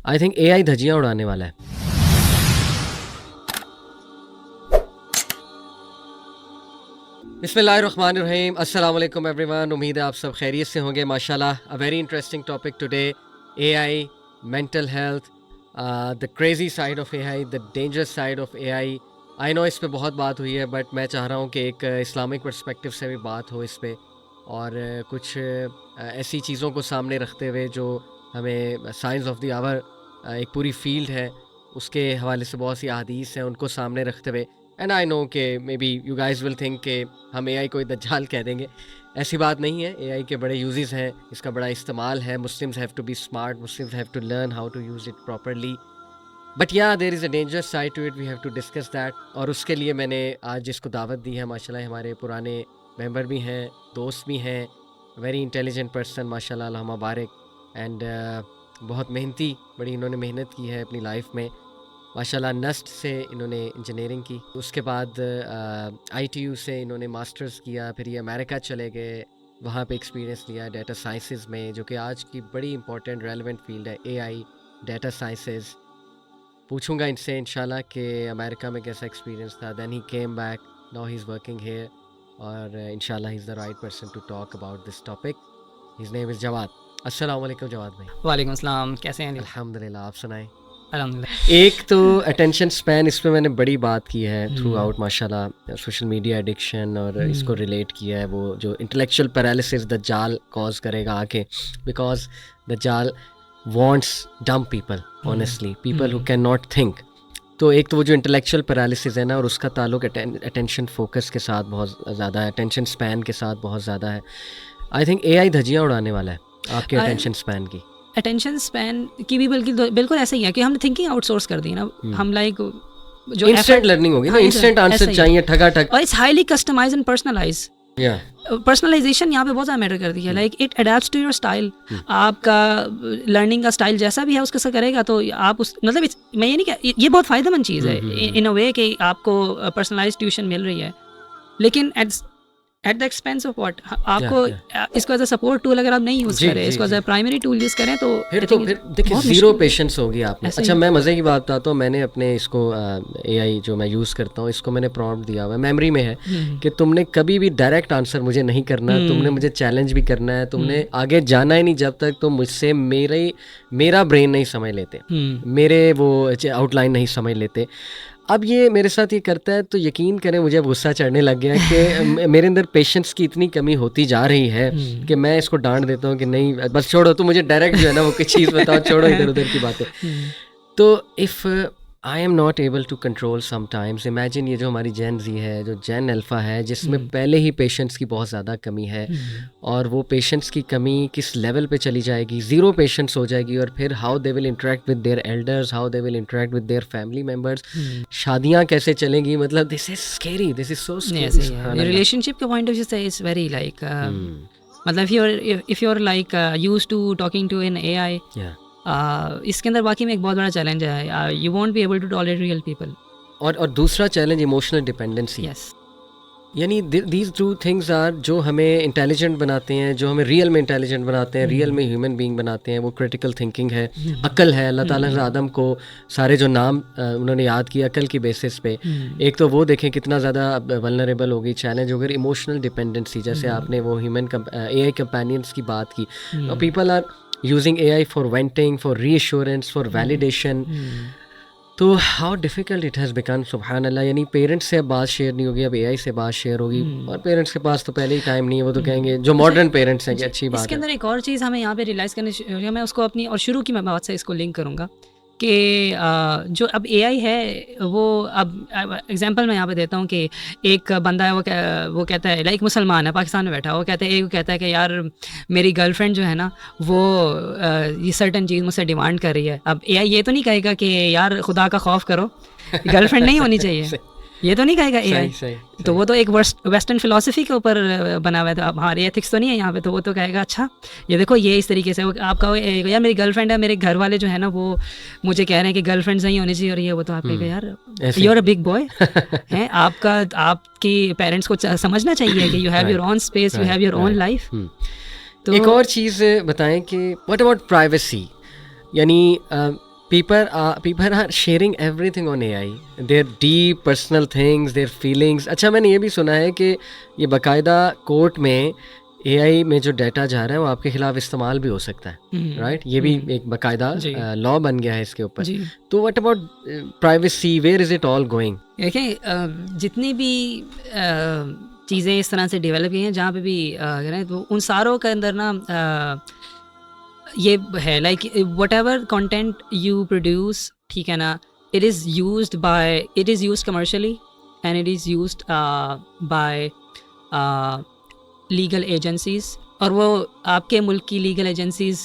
I think AI धज्जियां उड़ाने वाला है। बिस्मिल्लाहिर्रहमानिर्रहीम, अस्सलाम वालेकुम एवरीवन। उम्मीद है आप सब खैरियत से होंगे। माशाल्लाह, a very interesting topic today, AI, mental health, the crazy side of AI, the dangerous side of AI. I know इस पे बहुत बात हुई है, बट मैं चाह रहा हूँ कि एक इस्लामिक पर्सपेक्टिव से भी बात हो इस पे, और कुछ ऐसी चीज़ों को सामने रखते हुए जो हमें साइंस ऑफ द आवर, एक पूरी फील्ड है, उसके हवाले से बहुत सी अहादीस हैं, उनको सामने रखते हुए। एंड आई नो कि may be you guys will think कि हम एआई को दज्जाल कह देंगे। ऐसी बात नहीं है, एआई के बड़े यूजेस हैं, इसका बड़ा इस्तेमाल है। Muslims have to be smart, Muslims have to learn how to use it properly, but yeah there is a dangerous side to it, we have to discuss that. और उसके लिए मैंने आज जिसको दावत दी है, माशाल्लाह हमारे पुराने मेंबर भी हैं, दोस्त भी हैं, वेरी इंटेलिजेंट पर्सन, माशाल्लाह, अल्लाह मुबारक। एंड बहुत मेहनती, बड़ी इन्होंने मेहनत की है अपनी लाइफ में, माशाल्लाह। नस्ट से इन्होंने इंजीनियरिंग की, उसके बाद ITU से इन्होंने मास्टर्स किया, फिर ये अमेरिका चले गए, वहाँ पे एक्सपीरियंस लिया डाटा साइंसेस में, जो कि आज की बड़ी इंपॉर्टेंट रेलेवेंट फील्ड है, एआई, डाटा साइंसेस। पूछूंगा इनसे इंशाल्लाह कि अमेरिका में कैसा एक्सपीरियंस था। Then he came back, now he is working here, और इंशाल्लाह he is the right person to talk about this topic. His name is Jawad. अस्सलाम वालेकुम जवाद भाई। वालेकुम अस्सलाम, कैसे हैं? अल्हम्दुलिल्लाह, आप सुनाएं। अल्हम्दुलिल्लाह। एक तो अटेंशन स्पैन, इस पे मैंने बड़ी बात की है थ्रू आउट, माशाल्लाह। सोशल मीडिया एडिक्शन, और इसको रिलेट किया है, वो जो इंटेलेक्चुअल पैरालिसिस दज्जाल कॉज करेगा आके, बिकॉज दज्जाल wants dumb people, honestly, people who can not think. तो एक तो वो जो इंटेलेक्चुअल पैरालिसिस है ना, और उसका ताल्लुक अटेंशन फोकस के साथ बहुत ज़्यादा है, अटेंशन स्पैन के साथ बहुत ज़्यादा है। आई थिंक एआई धज्जियां उड़ाने वाला है आपके अटेंशन स्पैन की। अटेंशन स्पैन की भी बिल्कुल ऐसा ही है कि हमने थिंकिंग आउटसोर्स कर दी ना। हम लाइक जो इंस्टेंट लर्निंग होगी ना, इंस्टेंट आंसर चाहिए, ठगाठग, और it's highly customize and personalize. Personalization यहाँ पे बहुत ज़्यादा मैटर करती है। Like it adapts to your style. आपका लर्निंग का स्टाइल जैसा भी है उसके साथ करेगा, तो आप उस मतलब मैं ये नहीं कह, ये बहुत फ़ायदेमंद चीज़ है इन अ वे कि आपको पर्सनलाइज ट्यूशन मिल रही है, लेकिन at the expense of what, आपको इसको एज अ सपोर्ट टूल अगर आप नहीं यूज़ करें, इसको as a primary tool use करें, तो फिर देखिए जीरो पेशेंस होगी आपने। अच्छा, मैं मज़े की बात बताता हूँ, मैंने अपने इसको एआई जो मैं यूज़ करता हूँ, इसको मैंने प्रॉम्प्ट दिया हुआ है, मेमोरी में है, कि तुमने कभी भी डायरेक्ट आंसर मुझे नहीं करना, तुमने मुझे चैलेंज भी करना है, तुमने आगे जाना ही नहीं जब तक तुम मुझसे मेरा ब्रेन नहीं समझ लेते, मेरे वो आउटलाइन नहीं समझ लेते। अब ये मेरे साथ ये करता है, तो यकीन करें मुझे अब गुस्सा चढ़ने लग गया कि मेरे अंदर पेशेंस की इतनी कमी होती जा रही है कि मैं इसको डांट देता हूँ कि नहीं, बस छोड़ो, तो मुझे डायरेक्ट जो है ना वो कुछ चीज़ बताओ, छोड़ो इधर उधर की बातें। तो if I am not able to control sometimes, imagine ये जो हमारी जेन जी है, जो जेन अल्फ़ा है, जिसमें पहले ही पेशेंस की बहुत ज़्यादा कमी है, और वो पेशेंस की कमी किस लेवल पे चली जाएगी, ज़ीरो पेशेंस हो जाएगी, और फिर how they will interact with their elders, how they will interact with their family members, शादियाँ कैसे चलेंगी, मतलब this is scary, this is so scary. Relationship के पॉइंट ऑफ व्यू से इट्स वेरी लाइक, मतलब if you are like used to talking to an AI, इसके अंदर बाकी में एक बहुत बड़ा चैलेंज है, you won't be able to tolerate real people. और दूसरा चैलेंज इमोशनल डिपेंडेंसी। यस, यानी दीज टू थिंग्स आर जो हमें इंटेलिजेंट बनाते हैं, जो हमें रियल में इंटेलिजेंट बनाते हैं, रियल में ह्यूमन बीइंग बनाते हैं, वो क्रिटिकल थिंकिंग है, अकल है। अल्लाह ताला ने आदम को सारे जो नाम उन्होंने याद किए अकल की बेसिस पे। एक तो वो देखें कितना ज़्यादा वल्नरेबल होगी, चैलेंज होगी। इमोशनल डिपेंडेंसी, जैसे आपने वो ह्यूमन एआई कंपेनियंस की बात की, people are using AI for venting, for reassurance, for validation. तो how difficult it has become, सुभान अल्लाह। यानी पेरेंट्स से अब बात शेयर नहीं होगी, अब एआई से बात शेयर होगी, और पेरेंट्स के पास तो पहले ही टाइम नहीं है, वो तो कहेंगे, जो मॉडर्न पेरेंट्स हैं, कि अच्छी बात है। इसके अंदर एक और चीज़ हमें यहाँ पे रियलाइज़ करनी चाहिए, मैं उसको अपनी और शुरू की मैं बात से इसको लिंक करूँगा कि जो अब एआई है, वो अब एग्जांपल मैं यहाँ पे देता हूँ कि एक बंदा है, वो कहता है, लाइक मुसलमान है, पाकिस्तान में बैठा, वो कहता है कि यार मेरी गर्लफ्रेंड जो है ना, वो ये सर्टन चीज़ मुझसे डिमांड कर रही है। अब एआई ये तो नहीं कहेगा कि यार खुदा का खौफ करो, गर्लफ्रेंड नहीं होनी चाहिए, ये तो नहीं कहेगा एआई। तो वो तो एक वेस्टर्न फिलॉसफी के ऊपर बना हुआ है, तो अब हमारे एथिक्स तो नहीं है यहाँ पे, तो वो तो कहेगा अच्छा ये देखो, ये इस तरीके से आप कहो यार मेरी गर्लफ्रेंड है, मेरे घर वाले जो है ना वो मुझे कह रहे हैं कि गर्लफ्रेंड्स नहीं होनी चाहिए, और ये वो, तो आप कहेगा यार you are a big boy हैं, आपकी पेरेंट्स को समझना चाहिए कि you have your own space, you have your own life. तो एक और चीज़ बताएं कि व्हाट अबाउट प्राइवेसी। यानी people are sharing everything on AI, their deep personal things, their feelings. अच्छा, मैंने ये भी सुना है कि ये बाकायदा कोर्ट में AI में जो डाटा जा रहा है वो आपके खिलाफ इस्तेमाल भी हो सकता है, राइट? ये भी एक बाकायदा जी। लॉ बन गया है इसके ऊपर। जी तो what about privacy, where is it all going? देखें, जितनी भी चीज़ें इस तरह से डेवलप की हैं जहाँ पे भी करें तो उन सारों के अंदर ना ये है like what ever content you produce, ठीक है ना, it is use commercially and it is use by legal agencies. और वो आपके मुल्क की लीगल एजेंसीज़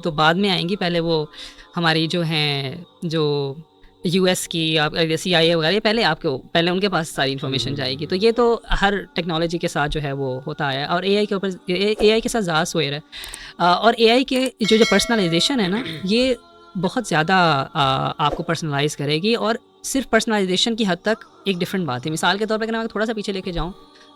तो बाद में आएंगी, पहले वो हमारी जो हैं जो यूएस की आप CIA वगैरह, ये पहले उनके पास सारी इन्फॉर्मेशन जाएगी। तो ये तो हर टेक्नोलॉजी के साथ जो है वो होता है, और AI के ऊपर AI के साथ ज़्यादा सोए रहा। और AI के जो पर्सनलाइजेशन है ना, ये बहुत ज़्यादा आपको पर्सनलाइज करेगी। और सिर्फ पर्सनलाइजेशन की हद तक एक डिफरेंट बात है। मिसाल के तौर पर अगर मैं थोड़ा सा पीछे लेके जाऊँ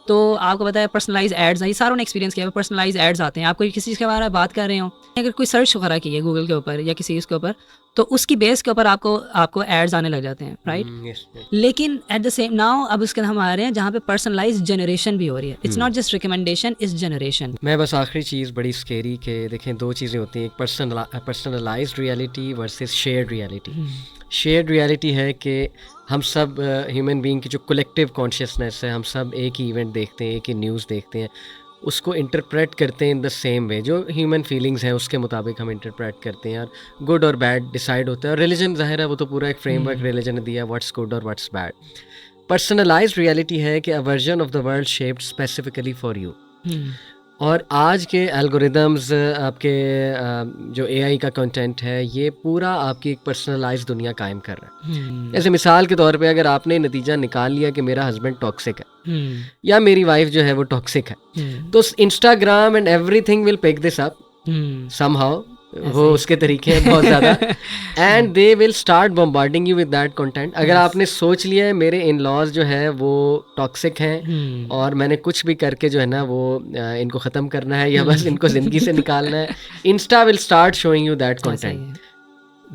तो आपको पता है पर्सनलाइज एड्स, ये सारों ने एक्सपीरियंस किया है, पर्सनलाइज एड्स आते हैं। आप कोई किसी चीज़ के बारे में बात कर रहे हो, अगर कोई सर्च वगैरह की है गूगल के ऊपर या किसी चीज़ के ऊपर, तो उसकी बेस के ऊपर आपको एड्स आने लग जाते हैं, राइट? लेकिन एट द सेम नाउ अब उसके हम आ रहे हैं जहाँ पे पर्सनलाइज जनरेशन भी हो रही है। It's not just recommendation, it's generation. मैं बस आखिरी चीज़ बड़ी स्केरी के देखें, दो चीज़ें होती हैं, एक personalised reality versus shared reality. Shared reality है कि हम सब ह्यूमन बीइंग की जो कलेक्टिव कॉन्शियसनेस है, हम सब एक ही इवेंट देखते हैं, एक ही न्यूज़ देखते हैं, उसको इंटरप्रेट करते हैं इन द सेम वे। जो ह्यूमन फीलिंग्स हैं उसके मुताबिक हम इंटरप्रेट करते हैं, और गुड और बैड डिसाइड होता है। और रिलीजन ज़ाहिर है वो तो पूरा एक फ्रेमवर्क रिलीजन ने दिया, व्हाट्स गुड और व्हाट्स बैड। पर्सनलाइज्ड रियलिटी है कि a version of the world shaped specifically for you. और आज के एल्गोरिदम्स, आपके जो AI का कंटेंट है, ये पूरा आपकी एक पर्सनलाइज्ड दुनिया कायम कर रहा है। जैसे मिसाल के तौर पे अगर आपने नतीजा निकाल लिया कि मेरा हस्बैंड टॉक्सिक है या मेरी वाइफ जो है वो टॉक्सिक है, तो Instagram and everything will pick this up somehow. वो उसके तरीके हैं बहुत ज़्यादा, and they will start bombarding you with that content. अगर आपने सोच लिया है मेरे इन लॉज जो है वो टॉक्सिक हैं और मैंने कुछ भी करके जो है ना वो इनको ख़त्म करना है या बस इनको ज़िंदगी से निकालना है, Insta will start showing you that content.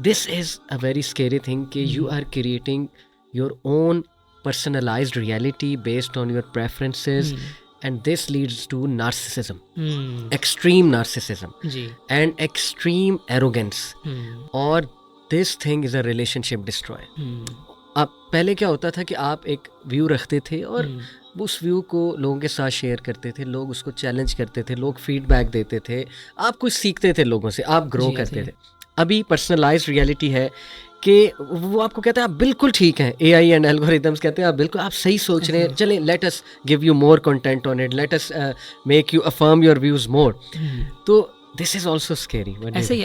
This is a very scary thing कि you are creating your own personalized reality based on your preferences, and this leads to narcissism, extreme narcissism and extreme arrogance, और this thing is a relationship destroyer. अब पहले क्या होता था कि आप एक व्यू रखते थे और उस व्यू को लोगों के साथ शेयर करते थे, लोग उसको चैलेंज करते थे, लोग फीडबैक देते थे, आप कुछ सीखते थे लोगों से, आप ग्रो करते थे। अभी पर्सनलाइज्ड रियलिटी है कि वो आपको कहते हैं आप बिल्कुल ठीक हैं, AI एंड एल्गोरिदम्स कहते हैं आप बिल्कुल आप सही सोच रहे हैं, चलें let us give you more content on it, let us make you affirm your views more. तो दिस इज ऑल्सो स्केरी। ऐसे ही